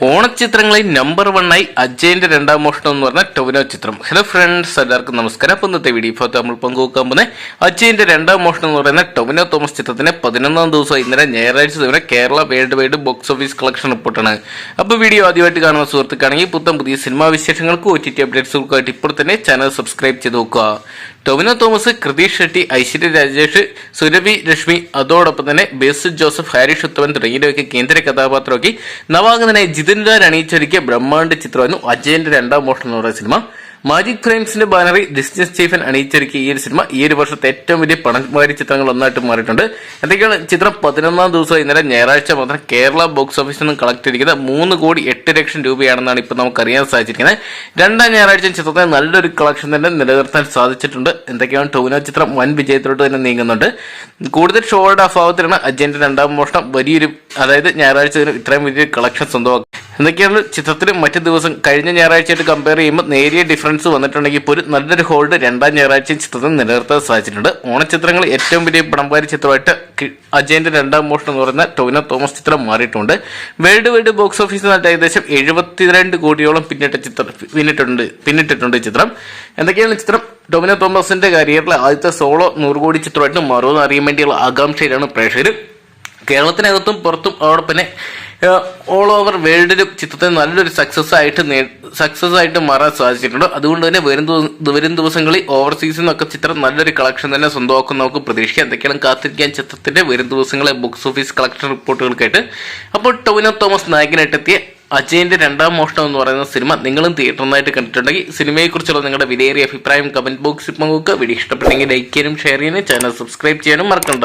ഓണച്ചിത്രങ്ങളിൽ number 1 ആയി അജയന്റെ രണ്ടാം മോഷണം എന്ന് പറഞ്ഞ ടൊവിനോ ചിത്രം. ഹലോ ഫ്രണ്ട്സ്, എല്ലാവർക്കും നമസ്കാരം. അപ്പോൾ ഇന്നത്തെ വീഡിയോ നമ്മൾ പങ്കുവെക്കാൻ പോകുന്നത് അജയന്റെ രണ്ടാം മോഷണം എന്ന് പറയുന്ന ടൊവിനോ തോമസ് ചിത്രത്തിന് 11ാം ദിവസം ഇന്നലെ ഞായറാഴ്ച ദിവസം Kerala world wide box office collection റിപ്പോർട്ടാണ്. അപ്പോൾ വീഡിയോ ആദ്യമായിട്ട് കാണുന്ന സുഹൃത്തുക്കാണെങ്കിൽ പുതിയ സിനിമാ വിശേഷങ്ങൾക്ക് OTT അപ്ഡേറ്റ്സുകൾക്കായിട്ട് ഇപ്പോൾ തന്നെ ചാനൽ സബ്സ്ക്രൈബ് ചെയ്ത് നോക്കുക. ടൊവിനോ തോമസ്, കൃതീഷ് ഷെട്ടി, ഐശ്വര്യ രാജേഷ്, സുരഭി രശ്മി, അതോടൊപ്പം തന്നെ ബേസിൽ ജോസഫ്, ഹാരിഷ് ഉത്തമൻ തുടങ്ങിയവരൊക്കെ കേന്ദ്ര കഥാപാത്രമാക്കി നവാഗതനായി ജിതിൻദാർ അണിയിച്ചൊരുക്കിയ ബ്രഹ്മാണ്ഡ ചിത്രമായിരുന്നു അജയന്റെ രണ്ടാം മോഷണം എന്ന് പറയുന്ന സിനിമ. മാജിക് ഫ്രെയിംസിന്റെ ബാനറിൽ ഡിസ്നി സ്റ്റീഫൻ അണിയിച്ചൊരുക്കിയ ഈ ഒരു സിനിമ ഈ ഒരു വർഷത്തെ ഏറ്റവും വലിയ പണമാരി ചിത്രങ്ങൾ ഒന്നായിട്ട് മാറിയിട്ടുണ്ട്. എന്തൊക്കെയാണ് ചിത്രം 11ാം ദിവസം ഇന്നലെ ഞായറാഴ്ച മാത്രം കേരള ബോക്സ് ഓഫീസിൽ നിന്ന് കളക്ട് ചെയ്തിരിക്കുന്നത് 3,08,00,000 രൂപയാണെന്നാണ് ഇപ്പോൾ നമുക്ക് അറിയാൻ സാധിച്ചിരിക്കുന്നത്. രണ്ടാം ഞായറാഴ്ച ചിത്രത്തിന് നല്ലൊരു കളക്ഷൻ തന്നെ നിലനിർത്താൻ സാധിച്ചിട്ടുണ്ട്. എന്തൊക്കെയാണ് ടൊവിനോ ചിത്രം വൻ വിജയത്തിലോട്ട് തന്നെ നീങ്ങുന്നുണ്ട്. കൂടുതൽ ഷോയുടെ അഭാവത്തിലാണ് അജയന്റെ രണ്ടാം മോഷണം വലിയൊരു ഞായറാഴ്ച ഇത്രയും വലിയൊരു കളക്ഷൻ സ്വന്തമാക്കി. എന്തൊക്കെയാണ് ചിത്രത്തിന് മറ്റു ദിവസം കഴിഞ്ഞ ഞായറാഴ്ചയായിട്ട് കമ്പയർ ചെയ്യുമ്പോൾ നേരിയ ഡിഫറൻസ് വന്നിട്ടുണ്ടെങ്കിൽ ഇപ്പോൾ ഒരു നല്ലൊരു ഹോൾഡ് രണ്ടാം ഞായറാഴ്ച ചിത്രത്തിന് നിലനിർത്താൻ സാധിച്ചിട്ടുണ്ട്. ഓണച്ചിത്രങ്ങൾ ഏറ്റവും വലിയ പണംകാരി ചിത്രമായിട്ട് അജയന്റെ രണ്ടാം മോഷണം എന്ന് പറയുന്ന ടൊവിനോ തോമസ് ചിത്രം മാറിയിട്ടുണ്ട്. വേൾഡ് വൈഡ് ബോക്സ് ഓഫീസിൽ നിന്നായിട്ട് ഏകദേശം 72 കോടിയോളം പിന്നിട്ടിട്ടുണ്ട് ചിത്രം. എന്തൊക്കെയാണ് ചിത്രം ടൊവിനോ തോമസിന്റെ കരിയറിലെ ആദ്യത്തെ സോളോ 100 കോടി ചിത്രമായിട്ട് മാറുമെന്ന് അറിയാൻ വേണ്ടിയുള്ള ആകാംക്ഷയിലാണ് പ്രേക്ഷകർ. കേരളത്തിനകത്തും പുറത്തും അതോടൊപ്പം തന്നെ ഓൾ ഓവർ വേൾഡിലും ചിത്രത്തിന് നല്ലൊരു സക്സസ് ആയിട്ട് മാറാൻ സാധിച്ചിട്ടുണ്ട്. അതുകൊണ്ട് തന്നെ വരും ദിവസങ്ങളിൽ ഓവർസീസിൽ നിന്നൊക്കെ ചിത്രം നല്ലൊരു കളക്ഷൻ തന്നെ സ്വന്തമാക്കും നമുക്ക് പ്രതീക്ഷിക്കാം. എന്തൊക്കെയാണ് കാത്തിരിക്കാൻ ചിത്രത്തിന്റെ വരും ദിവസങ്ങളെ ബോക്സ് ഓഫീസ് കളക്ഷൻ റിപ്പോർട്ടുകൾക്കായിട്ട്. അപ്പോൾ ടൊവിനോ തോമസ് നായകനായിട്ടെത്തിയ അജയന്റെ രണ്ടാം മോഷണം എന്ന് പറയുന്ന സിനിമ നിങ്ങളും തിയേറ്ററിനായിട്ട് കണ്ടിട്ടുണ്ടെങ്കിൽ സിനിമയെക്കുറിച്ചുള്ള നിങ്ങളുടെ വിലയേറിയ അഭിപ്രായം കമന്റ് ബോക്സിൽ പങ്കുവെക്കുക. വീഡിയോ ഇഷ്ടപ്പെട്ടെങ്കിൽ ലൈക്ക് ചെയ്യാനും ഷെയർ ചെയ്യാനും ചാനൽ സബ്സ്ക്രൈബ് ചെയ്യാനും മറക്കണ്ട.